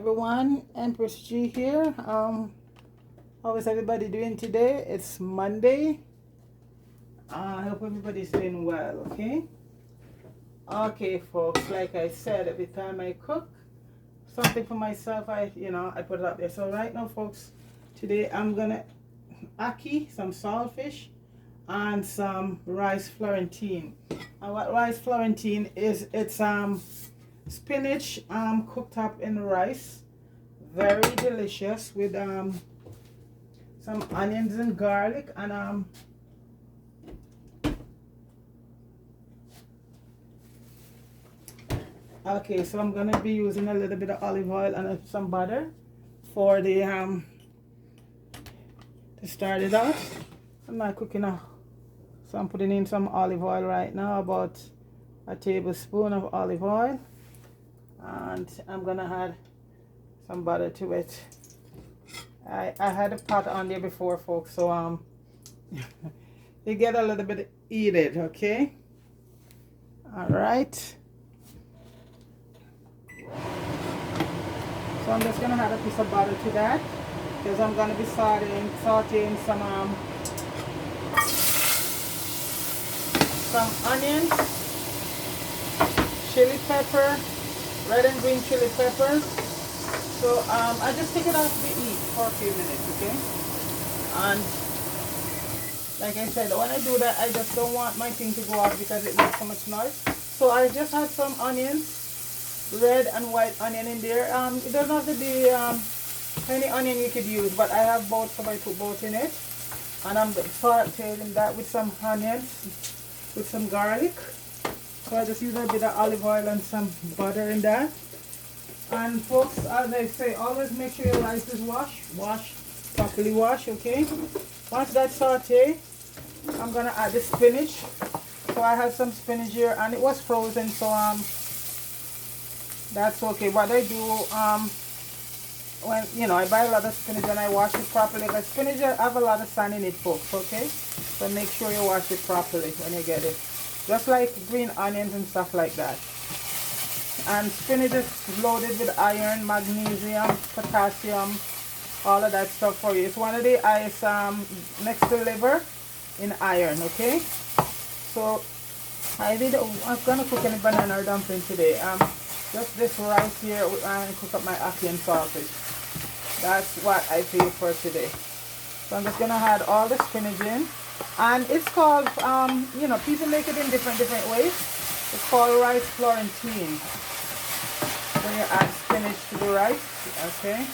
everyone, Empress G here. How is everybody doing today? It's Monday. I hope everybody's doing well. Okay folks, like I said, every time I cook something for myself, I put it up there. So right now folks, today I'm gonna ackee, some saltfish and some rice Florentine. And what rice Florentine is, it's spinach cooked up in rice, very delicious, with some onions and garlic and okay, so I'm gonna be using a little bit of olive oil and some butter for the to start it out. I'm not cooking now, so I'm putting in some olive oil right now, about a tablespoon of olive oil, and I'm gonna add some butter to it. I had a pot on there before folks, so you get a little bit heated. Okay, all right, so I'm just gonna add a piece of butter to that, because I'm gonna be sauteing some onions, chili pepper, red and green chili peppers. So I just take it off the heat for a few minutes, okay? And like I said, when I do that, I just don't want my thing to go off because it makes so much noise. So I just had some onions, red and white onion in there. It doesn't have to be any onion you could use, but I have both, so I put both in it. And I'm sauteing that with some onions, with some garlic. So I just use a bit of olive oil and some butter in that. And folks, as I say, always make sure your rice is properly washed, okay? Once that's sauteed, I'm gonna add the spinach. So I have some spinach here, and it was frozen, so that's okay. What I do, when I buy a lot of spinach and I wash it properly, because spinach have a lot of sand in it, folks, okay? So make sure you wash it properly when you get it, just like green onions and stuff like that. And spinach is loaded with iron, magnesium, potassium, all of that stuff for you. It's one of the highest next to liver in iron, okay? So I'm gonna cook any banana or dumpling today. Just this rice here, and cook up my ackee and saltfish. That's what I feel for today. So I'm just gonna add all the spinach in, and it's called people make it in different ways. It's called rice Florentine. When you add spinach to the rice, okay?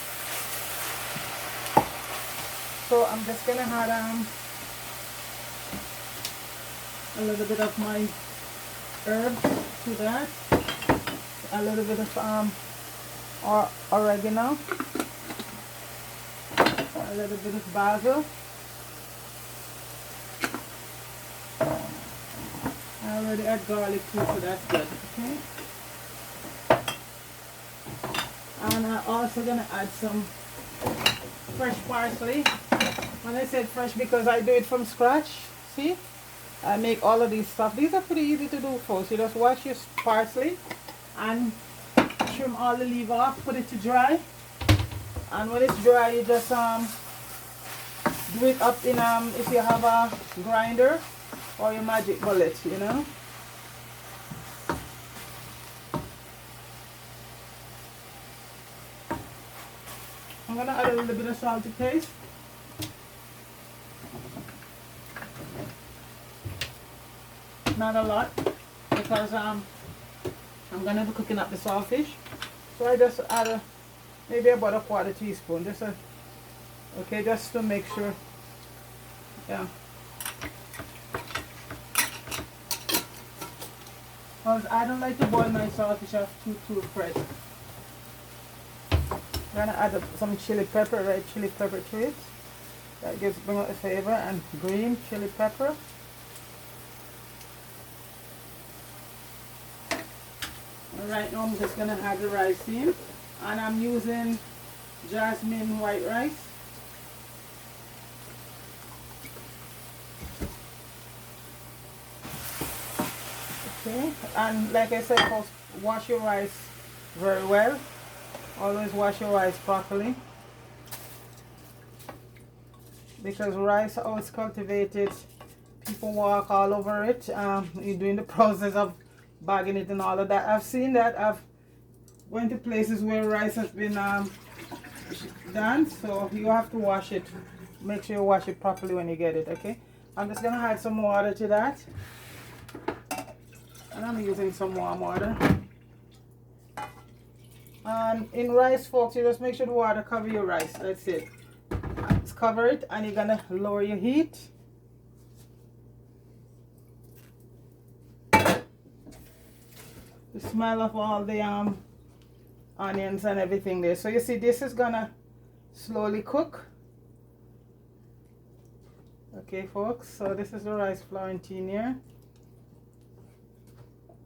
So I'm just gonna add a little bit of my herbs to that, a little bit of oregano, a little bit of basil. I already add garlic too, so that's good, okay? And I'm also gonna add some fresh parsley. When I said fresh, because I do it from scratch. See, I make all of these stuff. These are pretty easy to do, folks. You just wash your parsley and trim all the leaf off, put it to dry, and when it's dry, you just do it up in if you have a grinder or your magic bullet, I'm gonna add a little bit of salt to taste. Not a lot, because I'm gonna be cooking up the saltfish. So I just add maybe about a quarter teaspoon, just to make sure. Yeah. Because I don't like to boil my saltfish off too fresh. I'm gonna add some chili pepper, red chili pepper to it. That bring out the flavor, and green chili pepper. Right now I'm just gonna add the rice in, and I'm using jasmine white rice. Okay, and like I said, folks, wash your rice very well. Always wash your rice properly, because rice, how it's cultivated, people walk all over it. You're doing the process of bagging it and all of that. I've seen that. I've went to places where rice has been done, so you have to wash it. Make sure you wash it properly when you get it. Okay, I'm just gonna add some water to that, and I'm using some warm water. And in rice, folks, you just make sure the water cover your rice. That's it. Just cover it, and you're gonna lower your heat. The smell of all the onions and everything there. So you see, this is gonna slowly cook. Okay, folks. So this is the rice Florentine here.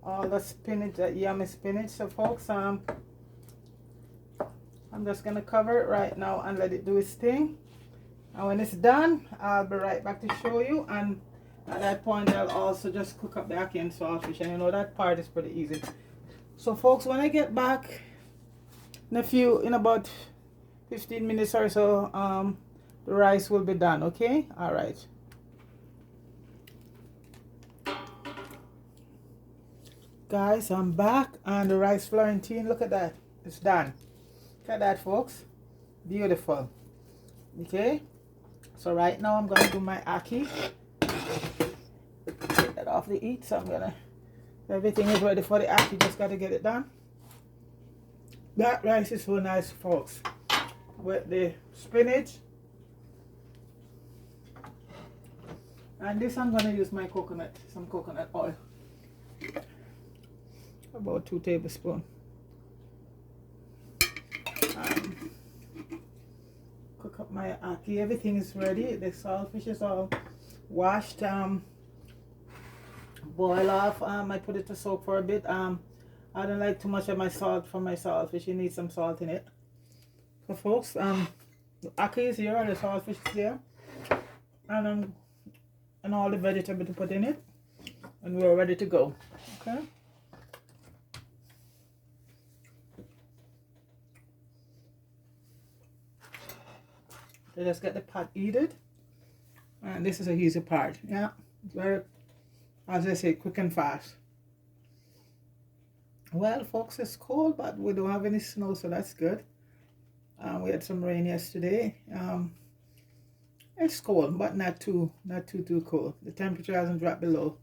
All the spinach, that yummy spinach. So, folks, I'm just gonna cover it right now and let it do its thing. And when it's done, I'll be right back to show you. And at that point, I'll also just cook up the ackee and saltfish. And you know that part is pretty easy. So, folks, when I get back in about 15 minutes or so, the rice will be done. Okay, all right. Guys, I'm back, and the rice Florentine, look at that, it's done. Look at that, folks, beautiful. Okay, so right now I'm gonna do my ackee. Take that off the heat. So I'm gonna, everything is ready for the ackee, just gotta get it done. That rice is so nice, folks, with the spinach. And this, I'm gonna use my some coconut oil, about 2 tablespoons. Cook up my ackee. Everything is ready. The saltfish is all washed. Boil off. I put it to soak for a bit. I don't like too much of my salt for my saltfish. You need some salt in it. So, folks, the ackee is here, the saltfish is there, and all the vegetable to put in it, and we're ready to go. Okay. So just get the pot heated, and this is a easy part. Yeah, very, as I say, quick and fast. Well, folks, it's cold, but we don't have any snow, so that's good. We had some rain yesterday. It's cold, but not too cold. The temperature hasn't dropped below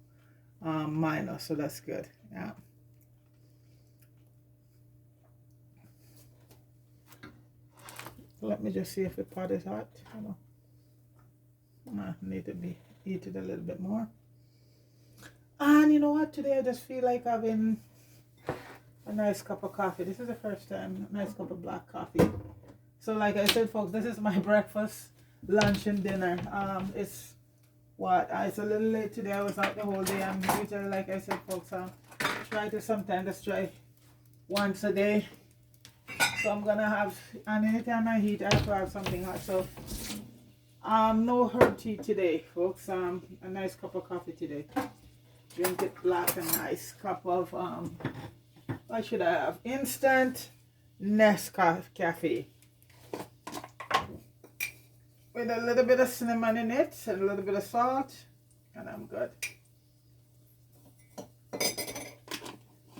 minus, so that's good. Yeah. Let me just see if the pot is hot. I need to be heated a little bit more. And you know what? Today I just feel like having a nice cup of coffee. This is the first time, a nice cup of black coffee. So like I said, folks, this is my breakfast, lunch, and dinner. It's a little late today. I was out the whole day. I'm usually, like I said, folks, try to sometimes just try once a day. So I'm gonna have, and anytime I heat, I have to have something hot. So no herb tea today, folks. A nice cup of coffee today. Drink it black, a nice cup of what should I have? Instant Nescafe with a little bit of cinnamon in it and a little bit of salt, and I'm good.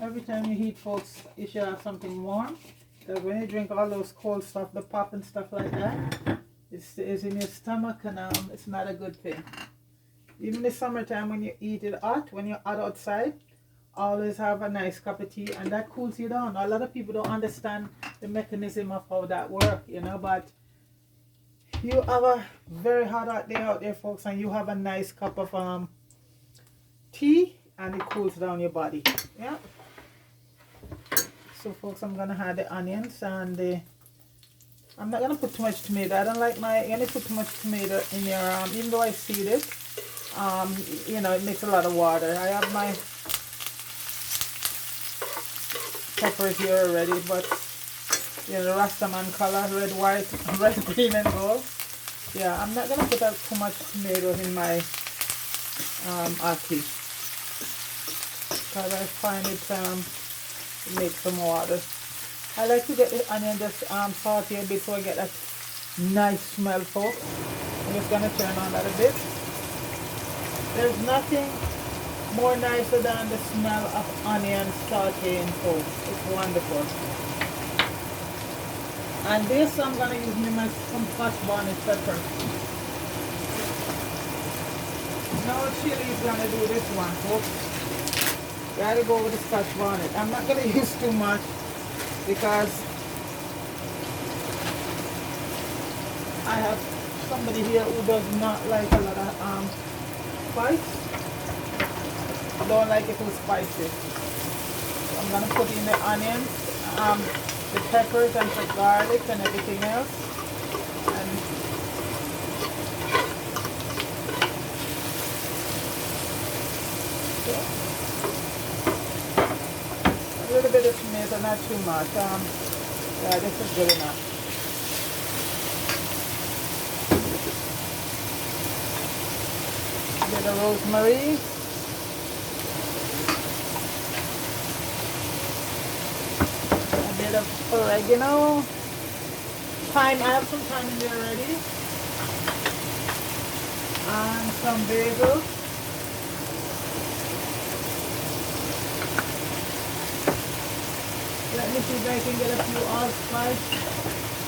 Every time you heat, folks, you should have something warm, because when you drink all those cold stuff, the pop and stuff like that, it stays in your stomach, and it's not a good thing. Even the summertime, when you eat it hot, when you're out outside, always have a nice cup of tea, and that cools you down. A lot of people don't understand the mechanism of how that works, you know, but you have a very hot day out there, folks, and you have a nice cup of tea, and it cools down your body. Yeah. So, folks, I'm gonna add the onions, and I'm not gonna put too much tomato. I don't like you only put too much tomato in your even though I seed it, you know, it makes a lot of water. I have my peppers here already, but you know, the Rastaman color, red, white, red, green, and gold. Yeah, I'm not gonna put out too much tomato in my ackee, because I find it makes some water. I like to get the onion just saute a bit so I get that nice smell, folks. I'm just gonna turn on that a bit. There's nothing more nicer than the smell of onion sauteing, folks. It's wonderful. And this I'm gonna use some Scotch bonnet pepper. No chili is gonna do this one, folks. Gotta go with the Scotch bonnet. I'm not gonna use too much because I have somebody here who does not like a lot of spice. Don't like it too spicy. So I'm gonna put in the onions, the peppers and the garlic and everything else. And a little bit of tomato, not too much. Yeah, this is good enough. A bit of rosemary. A bit of oregano. Thyme, I have some thyme in there already. And some basil. Let me see if I can get a few allspice.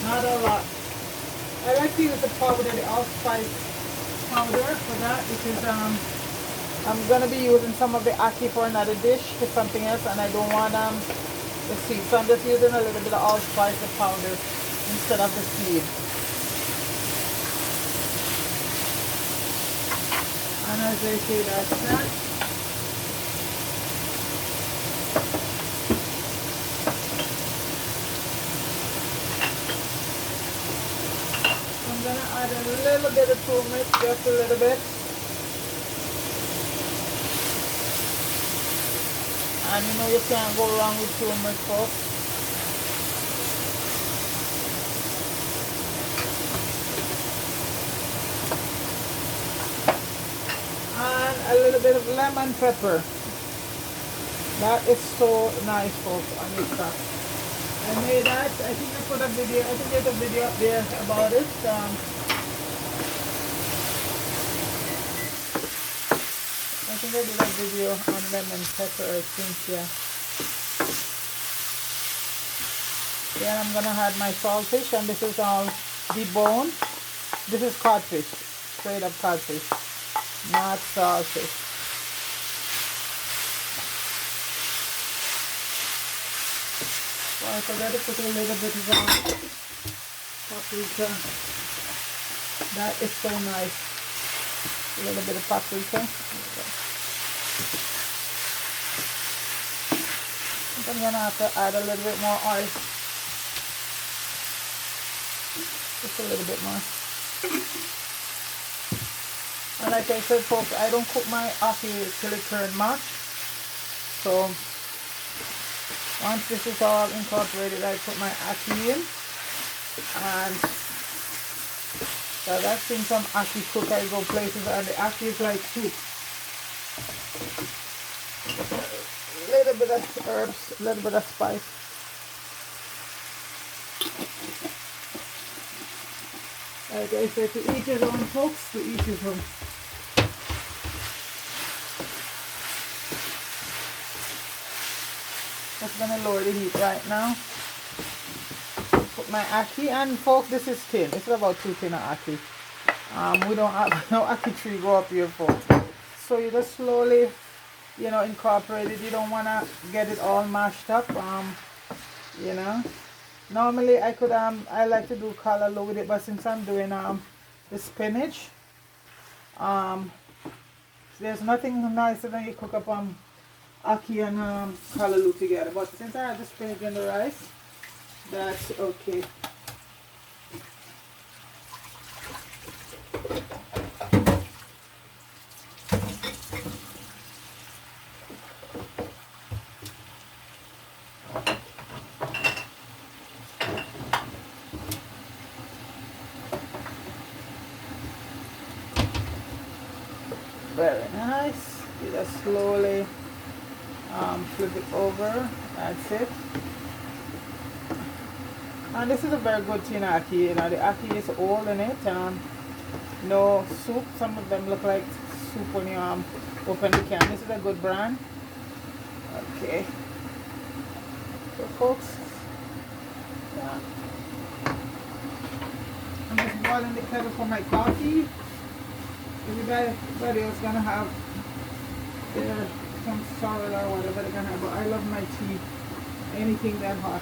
Not a lot. I like to use the powder, the allspice powder for that because I'm gonna be using some of the ackee for another dish for something else, and I don't want the seed. So I'm just using a little bit of allspice, the powder, instead of the seed. And as I say, that's that. I'm gonna add a little bit of turmeric, just a little bit. And you know you can't go wrong with turmeric, folks. And a little bit of lemon pepper. That is so nice, folks, on this stuff. I made that. I think I put a video. I think there's a video up there about it. I think I did a video on lemon pepper, I think, yeah. Then I'm gonna add my saltfish, and this is all deboned. This is codfish, straight up codfish, not saltfish. I forgot to put a little bit of paprika. That is so nice. A little bit of paprika. I'm going to have to add a little bit more oil. Just a little bit more. And like I said, folks, I don't cook my ackee till it turns much. So once this is all incorporated, I put my ackee in, and so I've seen some ackee cook. I go places and the ackee is like soup. A little bit of herbs, a little bit of spice. Like I said, to each his own, folks, to each his own. Just gonna lower the heat right now. Put my ackee, and folks, this is tin. This is about 2 tin of ackee. We don't have no ackee tree grow up here, folks. So you just slowly, you know, incorporate it. You don't wanna get it all mashed up. You know. Normally I could I like to do callaloo with it, but since I'm doing the spinach, there's nothing nicer than you cook up ackee and callaloo together. But since I have the spinach and the rice, that's okay. Very nice. You just slowly flip it over. That's it. And this is a very good tin ackee. You know, the ackee is old in it. No soup. Some of them look like soup when you open the can. This is a good brand. Okay. So folks, yeah. I'm just boiling the kettle for my coffee. Everybody else gonna have their some sorrel or whatever they're gonna have, but I love my tea. Anything that hot.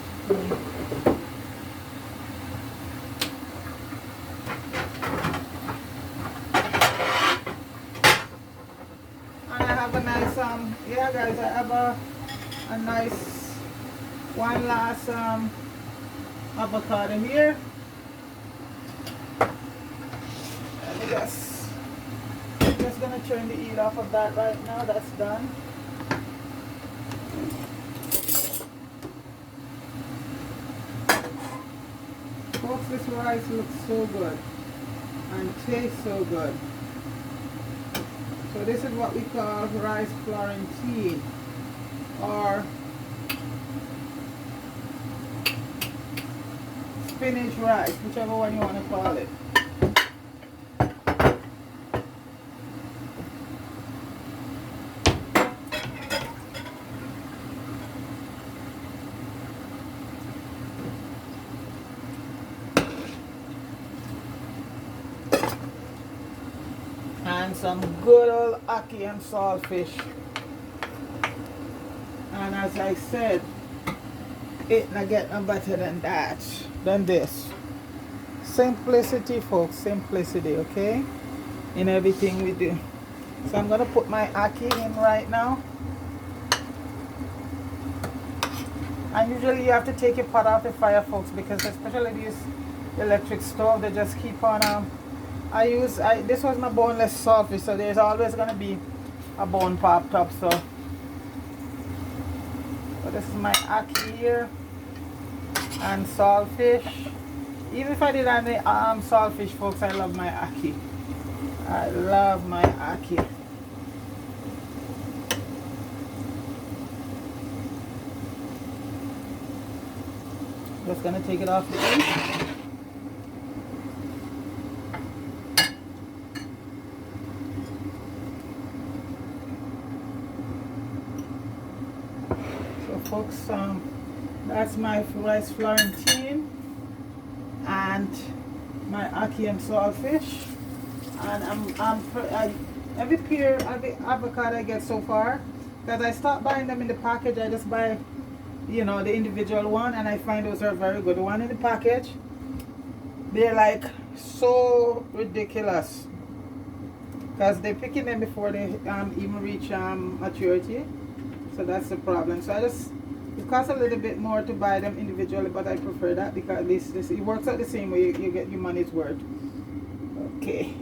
And I have a nice yeah guys, I have a nice one last avocado here. Let me just gonna turn the heat off of that right now. That's done. Folks, this rice looks so good and tastes so good. So this is what we call rice Florentine, or spinach rice, whichever one you want to call it. And some good old ackee and saltfish. And as I said, it not get no better than that, than this. Simplicity, folks, simplicity, okay? In everything we do. So I'm gonna put my ackee in right now. And usually you have to take your pot off the fire, folks, because especially these electric stove, they just keep on this was my boneless saltfish, so there's always gonna be a bone popped up. So this is my ackee here and saltfish. Even if I did any saltfish, folks, I love my ackee. I love my ackee. Just gonna take it off the heat. Folks, that's my rice Florentine and my ackee and saltfish. And every avocado I get so far, because I start buying them in the package, I just buy, you know, the individual one, and I find those are very good. The one in the package, they're like so ridiculous because they're picking them before they even reach maturity. So that's the problem. So it costs a little bit more to buy them individually, but I prefer that because this it works out the same way. You get your money's worth. Okay.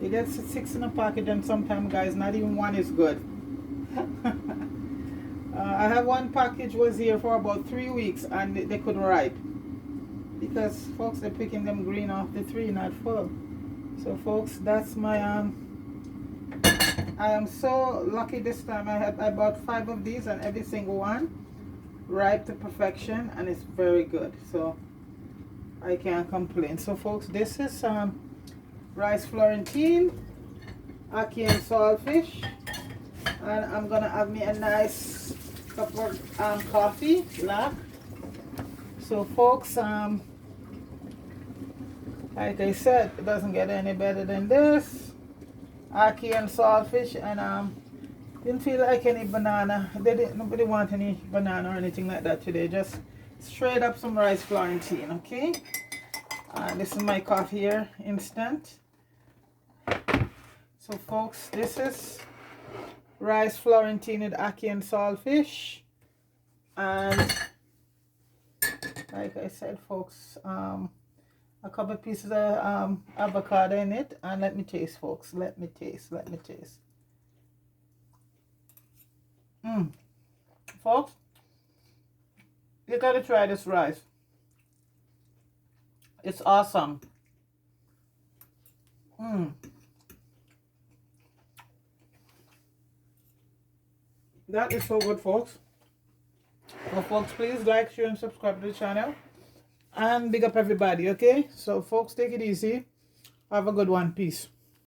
You get 6 in a package, and sometimes, guys, not even one is good. I have one package was here for about 3 weeks, and they couldn't ripe because folks, they're picking them green off the tree, not full. So folks, that's my I am so lucky this time. I bought 5 of these, and every single one ripe to perfection, and it's very good. So I can't complain. So folks, this is rice Florentine, ackee and saltfish, and I'm gonna have me a nice cup of coffee black. So folks, like I said, it doesn't get any better than this. Ackee and saltfish, and didn't feel like any banana. Nobody want any banana or anything like that today. Just straight up some rice Florentine, okay? This is my coffee here, instant. So folks, this is rice Florentine with ackee and saltfish, and like I said, folks, a couple of pieces of avocado in it. And let me taste, folks. Let me taste. Folks, you gotta try this rice. It's awesome. That is so good, folks. So, folks, please like, share, and subscribe to the channel. And big up everybody, okay? So, folks, take it easy. Have a good one. Peace.